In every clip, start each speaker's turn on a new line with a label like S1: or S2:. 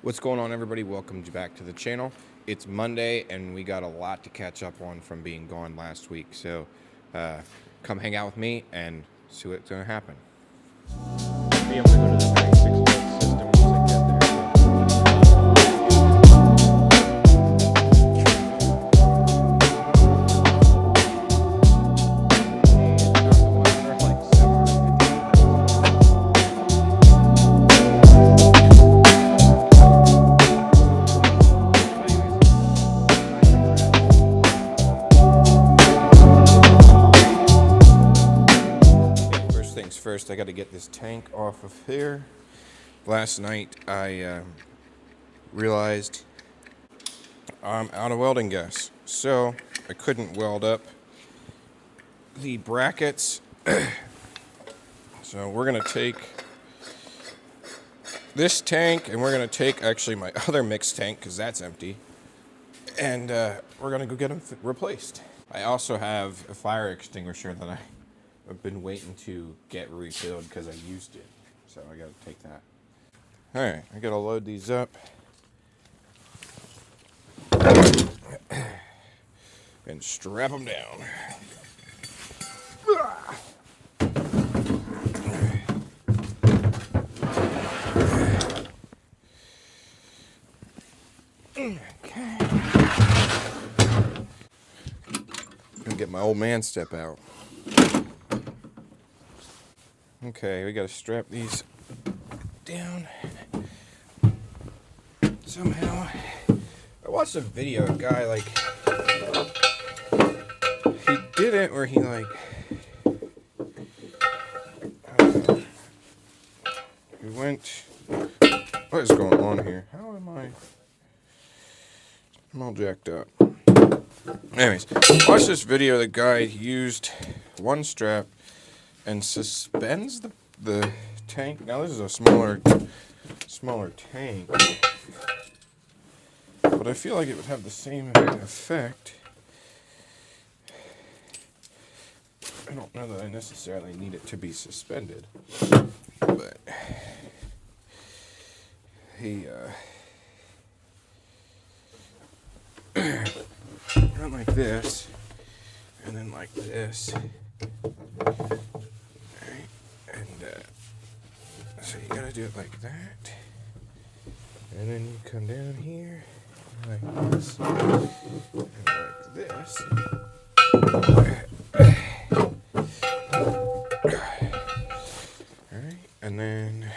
S1: What's going on, everybody? Welcome back to the channel. It's Monday, and we got a lot to catch up on from being gone last week. So come hang out with me and see what's going to happen. Be able to go to the 96-volt system once I get there. First, I got to get this tank off of here. Last night, I realized I'm out of welding gas, so I couldn't weld up the brackets. So we're going to take this tank, and we're going to take actually my other mixed tank, because that's empty, and we're going to go get them replaced. I also have a fire extinguisher that I've been waiting to get refilled because I used it. So I got to take that. Alright, I got to load these up. And strap them down. Okay. I'm gonna get my old man step out. Okay, we gotta strap these down somehow. I watched a video, a guy, like, he did it where he, like, he went, what is going on here? How am I'm all jacked up. Anyways, watch this video. The guy used one strap and suspends the tank. Now this is a smaller tank, but I feel like it would have the same effect. I don't know that I necessarily need it to be suspended, but he went like this, and then like this. So you gotta do it like that, and then you come down here like this, and like this. Alright, and then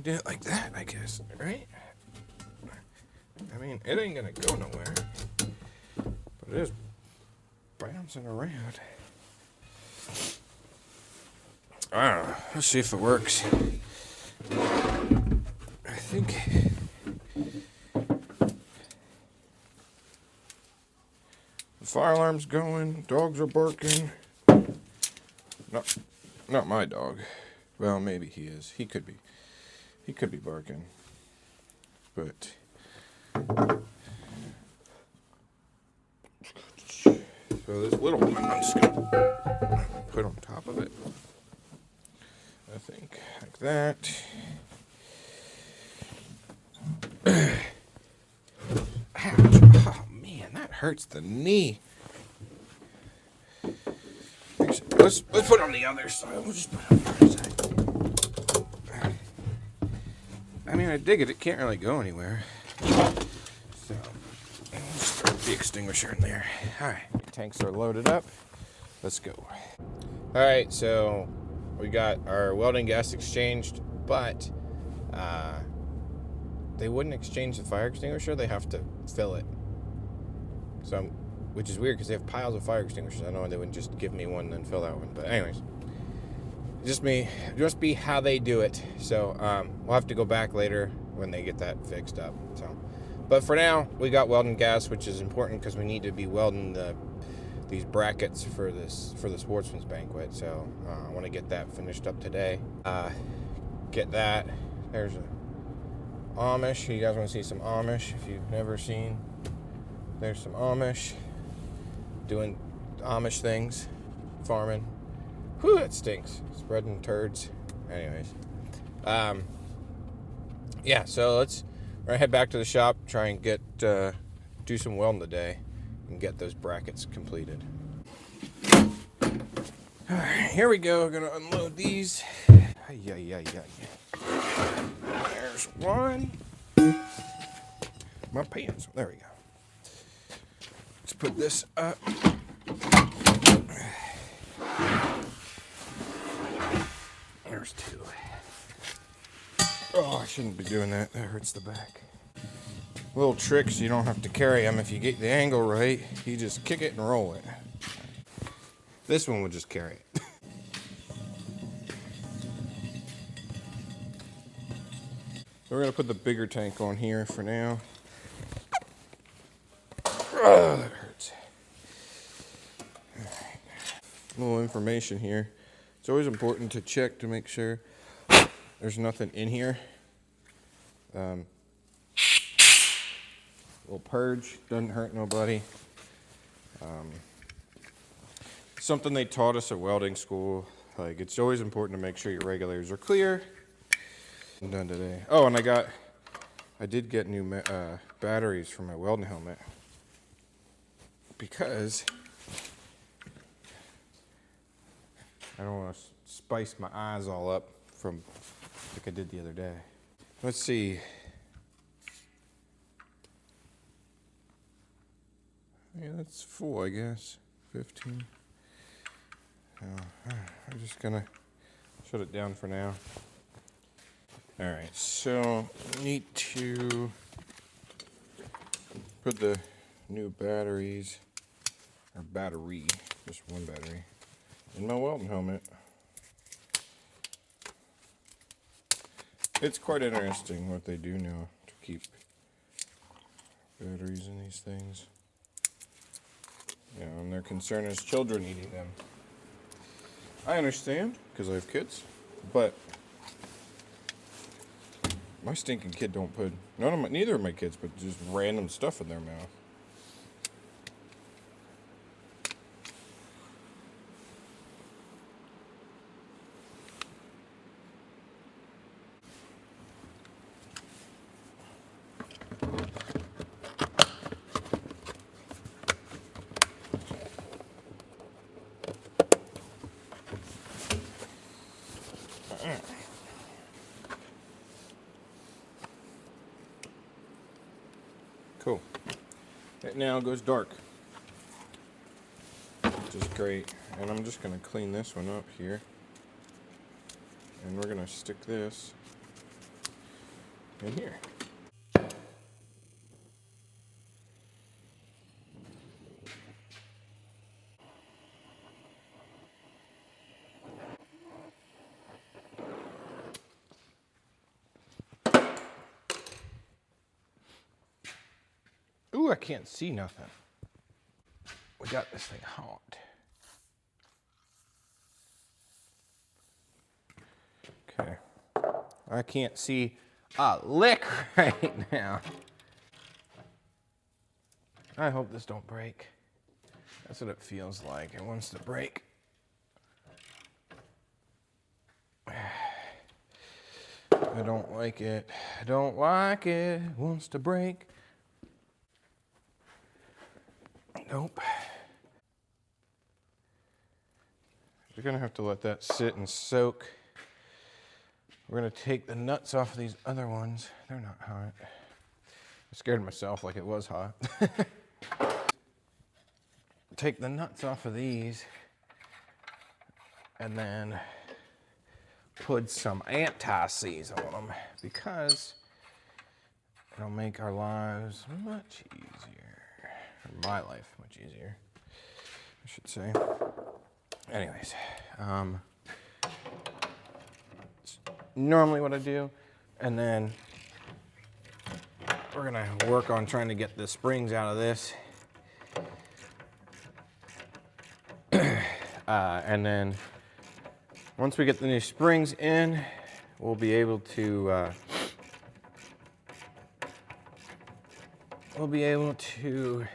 S1: do it like that, I guess, right? I mean, it ain't gonna go nowhere, but it is bouncing around. I don't know. Let's see if it works. I think the fire alarm's going. Dogs are barking. Not my dog. Well, maybe he is. He could be. He could be barking, but so this little one, I'm just gonna put on top of it. I think like that. Ouch. Oh man, that hurts the knee. Let's put it on the other side. We'll just put it on the other side. I mean, I dig it. It can't really go anywhere. So, just throw the extinguisher in there. Alright, tanks are loaded up. Let's go. Alright, so we got our welding gas exchanged, but they wouldn't exchange the fire extinguisher. They have to fill it. So, which is weird because they have piles of fire extinguishers. I know they wouldn't just give me one and then fill that one. But anyways. Just be how they do it. So we'll have to go back later when they get that fixed up. So, but for now, we got welding gas, which is important because we need to be welding these brackets for the sportsman's banquet. So I want to get that finished up today. Get that. There's a Amish. You guys want to see some Amish? If you've never seen, there's some Amish doing Amish things, farming. Whew, that stinks. Spreading turds. Anyways, yeah. So we're gonna head back to the shop, try and get do some welding today, and get those brackets completed. All right, here we go. Gonna unload these. Yeah. There's one. My pants. There we go. Let's put this up. There's two. Oh, I shouldn't be doing that. That hurts the back. Little tricks, you don't have to carry them. If you get the angle right, you just kick it and roll it. This one will just carry it. We're gonna put the bigger tank on here for now. Oh, that hurts. All right. A little information here. It's always important to check to make sure there's nothing in here. Little purge, doesn't hurt nobody. Something they taught us at welding school. Like, it's always important to make sure your regulators are clear. I'm done today. Oh, and I did get new batteries for my welding helmet because I don't want to spice my eyes all up from like I did the other day. Let's see. Yeah, that's full, I guess. 15. I'm just gonna shut it down for now. All right, so need to put the new batteries, or battery, just one battery, in my welding helmet. It's quite interesting what they do now to keep batteries in these things. Yeah, and their concern is children eating them. I understand, because I have kids, but my stinking kid don't put, neither of my kids put just random stuff in their mouth. Cool. It now goes dark, which is great. And I'm just going to clean this one up here. And we're going to stick this in here. Ooh, I can't see nothing. We got this thing hot. Okay. I can't see a lick right now. I hope this don't break. That's what it feels like. It wants to break. I don't like it. I don't like it. It wants to break. Nope. You're gonna have to let that sit and soak. We're gonna take the nuts off of these other ones. They're not hot. I scared myself like it was hot. Take the nuts off of these and then put some anti-seize on them because it'll make our lives much easier. Or my life much easier, I should say. Anyways, it's normally what I do, and then we're gonna work on trying to get the springs out of this. And then once we get the new springs in, we'll be able to we'll be able to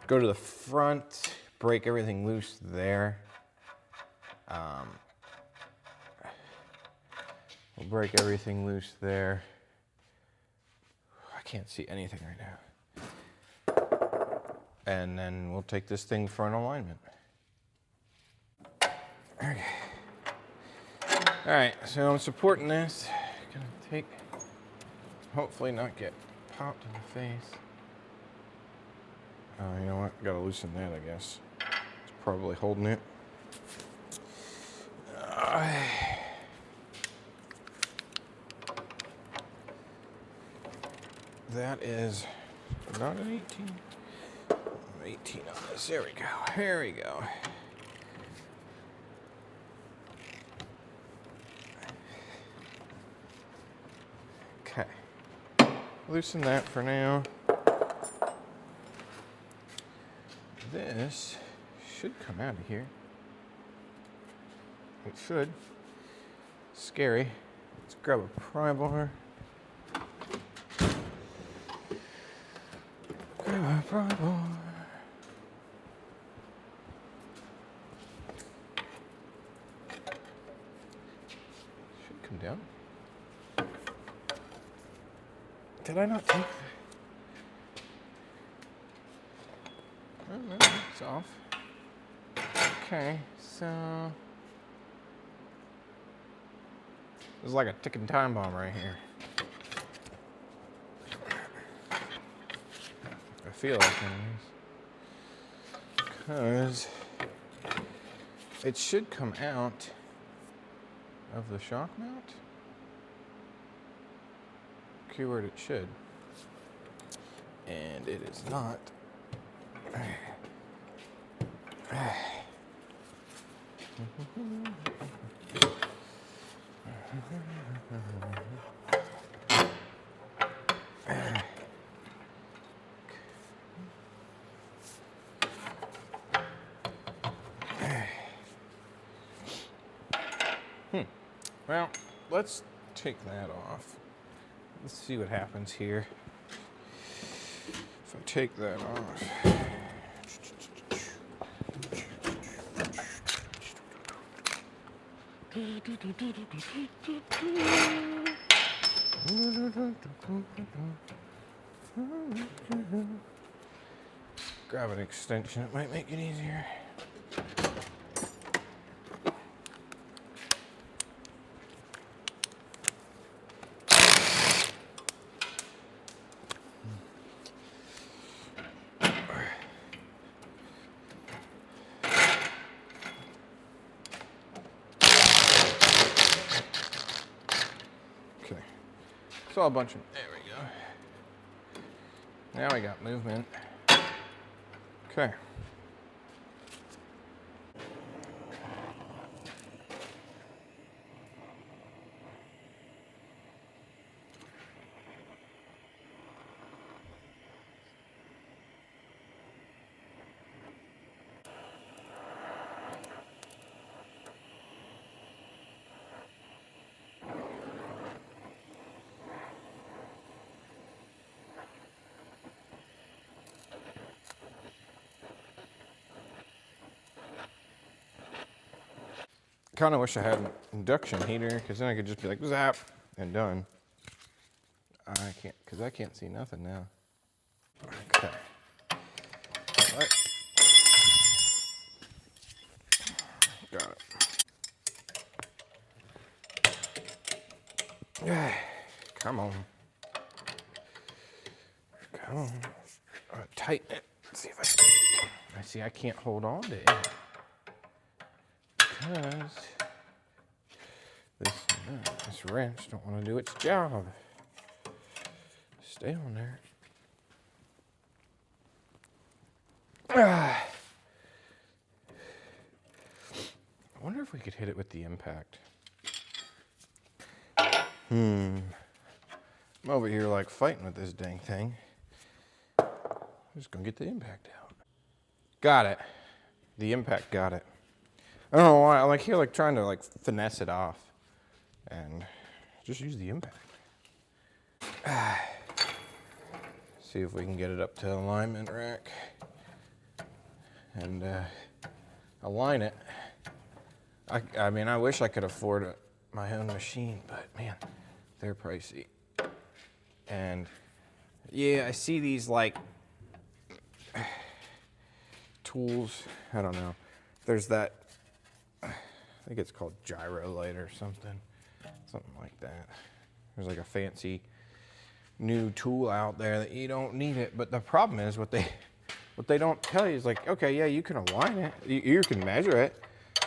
S1: go to the front, break everything loose there. We'll break everything loose there. I can't see anything right now. And then we'll take this thing for an alignment. Okay. All right, so I'm supporting this. Gonna take, hopefully not get popped in the face. You know what? Gotta loosen that, I guess. It's probably holding it. That is not an 18. 18 on this. There we go. There we go. Okay. Loosen that for now. This should come out of here. It should. Scary. Let's grab a pry bar. Grab a pry bar. Should come down. Did I not take? Oh, no, it's off. Okay, so there's like a ticking time bomb right here. I feel like it is. Because it should come out of the shock mount. Keyword it should. And it is not. Well, let's take that off. Let's see what happens here. If I take that off. Grab an extension, it might make it easier. Saw a bunch of, there we go. Now we got movement. Okay. Kind of wish I had an induction heater, because then I could just be like zap and done. I can't, because I can't see nothing now. Okay. All right. Got it. Come on. Come on. Tighten it. Let's see if I see I can't hold on to it. Because this wrench don't want to do its job. Stay on there. I wonder if we could hit it with the impact. I'm over here like fighting with this dang thing. I'm just gonna get the impact out. Got it. The impact got it. I don't know why, I'm like here like trying to like finesse it off and just use the impact. See if we can get it up to alignment rack and align it. I mean, I wish I could afford my own machine, but man, they're pricey. And yeah, I see these like tools. I don't know. There's that, I think it's called gyro light or something like that. There's like a fancy new tool out there that you don't need it. But the problem is what they don't tell you is like, okay, yeah, you can align it, you can measure it,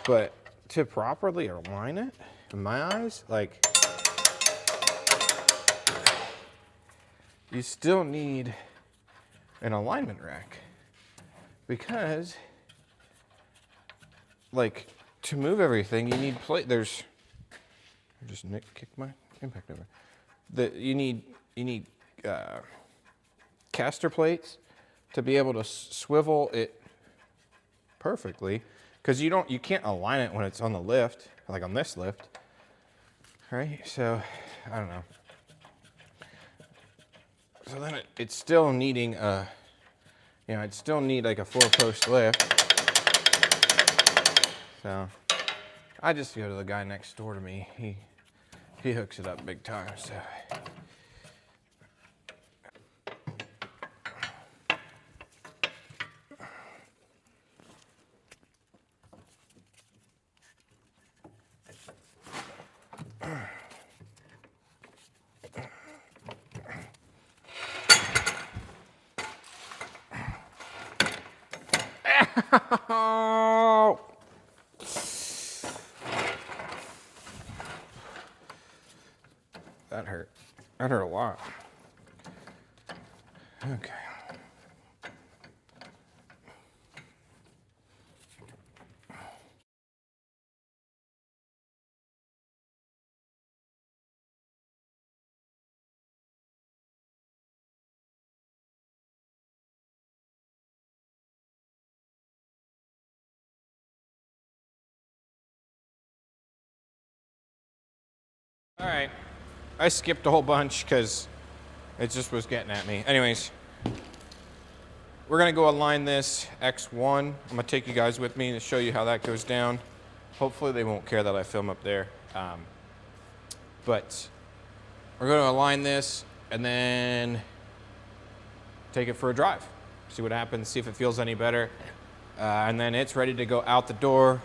S1: but to properly align it, in my eyes, like, you still need an alignment rack, because like to move everything you need plate. There's, I just kicked my impact over. You need caster plates to be able to swivel it perfectly, because you can't align it when it's on the lift, like on this lift, right? So I don't know. So then it's still needing I'd still need like a 4-post lift. So I just go to the guy next door to me. He hooks it up big time. So that hurt. That hurt a lot. Okay. All right. I skipped a whole bunch because it just was getting at me. Anyways, we're gonna go align this X1. I'm gonna take you guys with me to show you how that goes down. Hopefully they won't care that I film up there. But we're gonna align this and then take it for a drive. See what happens, see if it feels any better. And then it's ready to go out the door.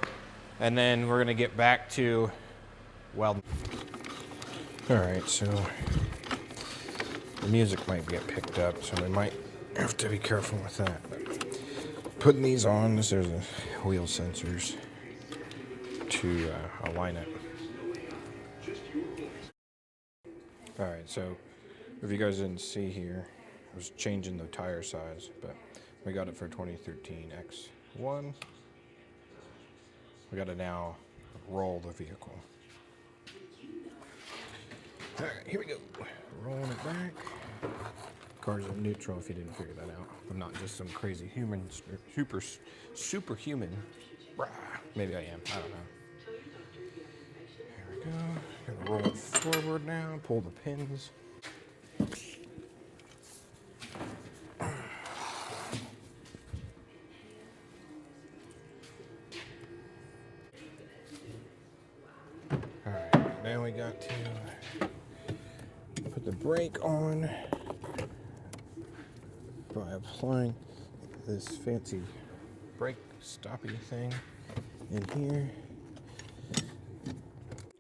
S1: And then we're gonna get back to welding. All right, so the music might get picked up, so we might have to be careful with that. But putting these on, there's the wheel sensors to align it. All right, so if you guys didn't see here, I was changing the tire size, but we got it for 2013 X1. We got to now roll the vehicle. All right, here we go. Rolling it back. Car's in neutral if you didn't figure that out. I'm not just some crazy human, superhuman. Maybe I am, I don't know. Here we go. Gonna roll it forward now, pull the pins. All right, now we got to put the brake on by applying this fancy brake stoppy thing in here.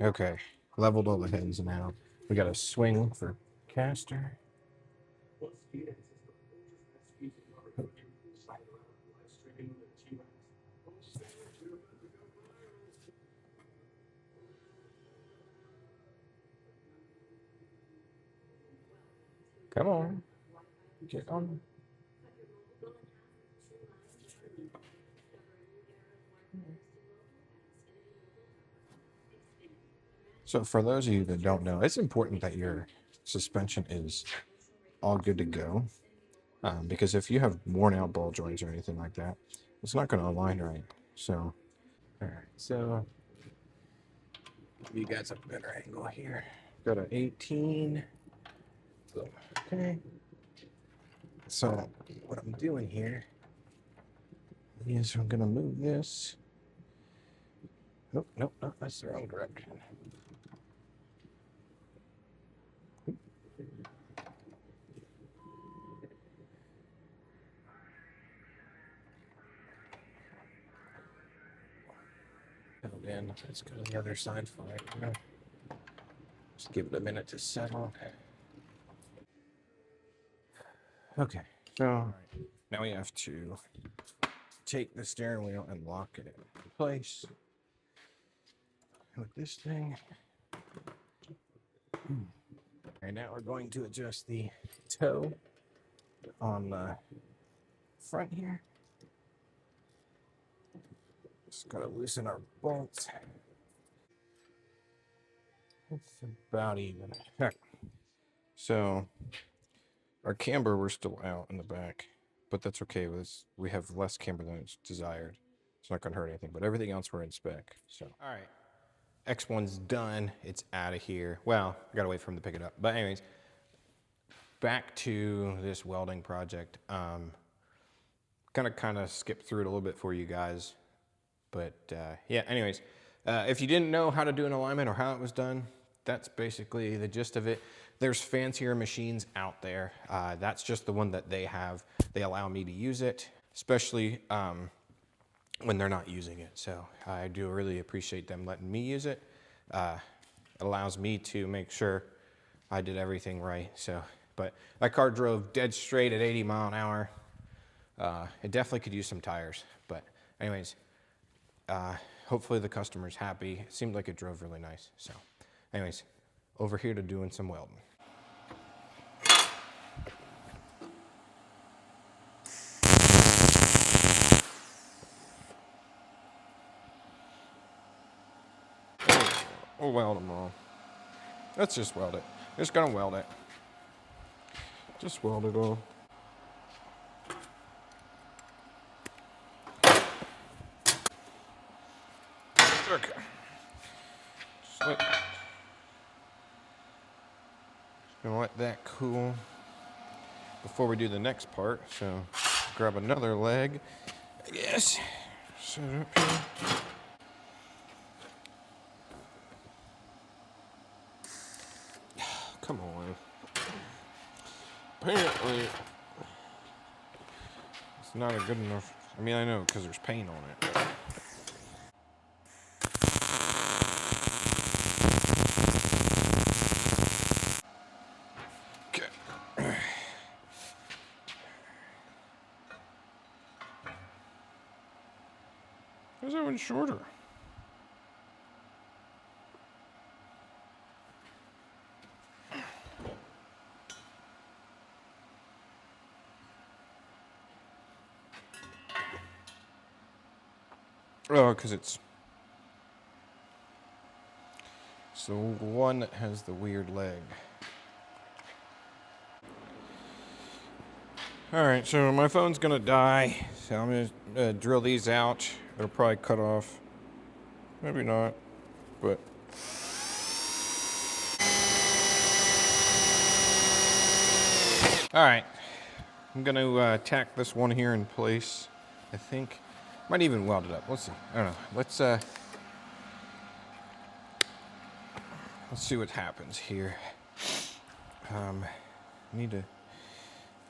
S1: Okay, leveled all the heads now. We got a swing for caster. Come on, get on. So for those of you that don't know, it's important that your suspension is all good to go. Because if you have worn out ball joints or anything like that, it's not going to align right. So, all right, so you guys have a better angle here. Got an 18. Okay. So what I'm doing here is I'm gonna move this. Nope, nope, nope, that's the wrong direction. Oh, man, let's go to the other side for right now. Just give it a minute to settle. Okay, so now we have to take the steering wheel and lock it in place with this thing. All right, now we're going to adjust the toe on the front here. Just gotta loosen our bolts. It's about even. So our camber, we're still out in the back, but that's okay. We have less camber than it's desired. It's not gonna hurt anything, but everything else we're in spec. So all right, X1's done. It's out of here. Well, I gotta wait for him to pick it up. But anyways, back to this welding project. Kind of skip through it a little bit for you guys. But yeah, anyways, if you didn't know how to do an alignment or how it was done, that's basically the gist of it. There's fancier machines out there. That's just the one that they have. They allow me to use it, especially when they're not using it. So I do really appreciate them letting me use it. It allows me to make sure I did everything right. So, but that car drove dead straight at 80 mile an hour. It definitely could use some tires, but anyways, hopefully the customer's happy. It seemed like it drove really nice. So anyways, over here to doing some welding. We'll weld them all. Let's just weld it. Just gonna weld it. Just weld it all. Okay. Just gonna let that cool before we do the next part. So grab another leg, I guess. Set it up here. Come on. Apparently, it's not a good enough. I mean, I know because there's paint on it. But. Okay. How's that one shorter? Oh, because it's the one that has the weird leg. All right, so my phone's gonna die, so I'm gonna drill these out. It'll probably cut off. Maybe not, but. All right, I'm gonna tack this one here in place, I think. Might even weld it up. Let's see. I don't know. Let's see what happens here. Need to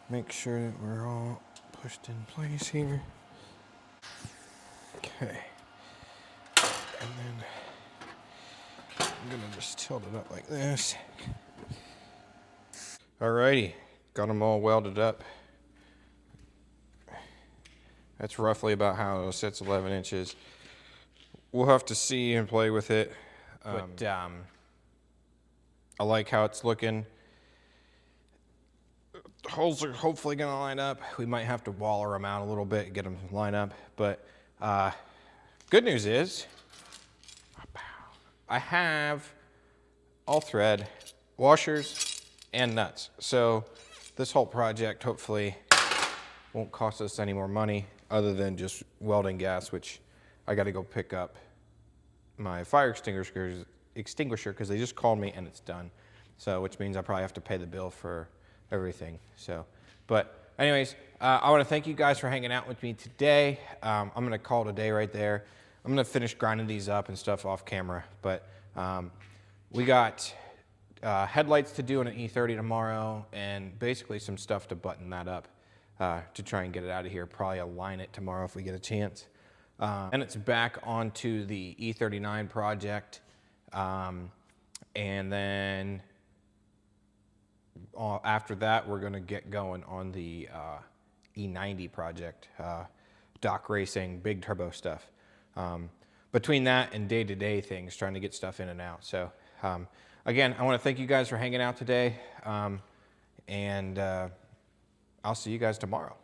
S1: make sure that we're all pushed in place here. Okay. And then I'm gonna just tilt it up like this. Alrighty, got them all welded up. That's roughly about how it sits, 11 inches. We'll have to see and play with it. But I like how it's looking. The holes are hopefully gonna line up. We might have to waller them out a little bit and get them to line up. But good news is, I have all thread, washers, and nuts. So this whole project hopefully won't cost us any more money other than just welding gas, which I got to go pick up my fire extinguisher because they just called me and it's done. So which means I probably have to pay the bill for everything. So, but anyways, I want to thank you guys for hanging out with me today. I'm going to call it a day right there. I'm going to finish grinding these up and stuff off camera. But we got headlights to do in an E30 tomorrow, and basically some stuff to button that up to try and get it out of here. Probably align it tomorrow if we get a chance. And it's back onto the E39 project. And then after that, we're going to get going on the E90 project, dock racing, big turbo stuff. Between that and day-to-day things, trying to get stuff in and out. So again, I want to thank you guys for hanging out today, and I'll see you guys tomorrow.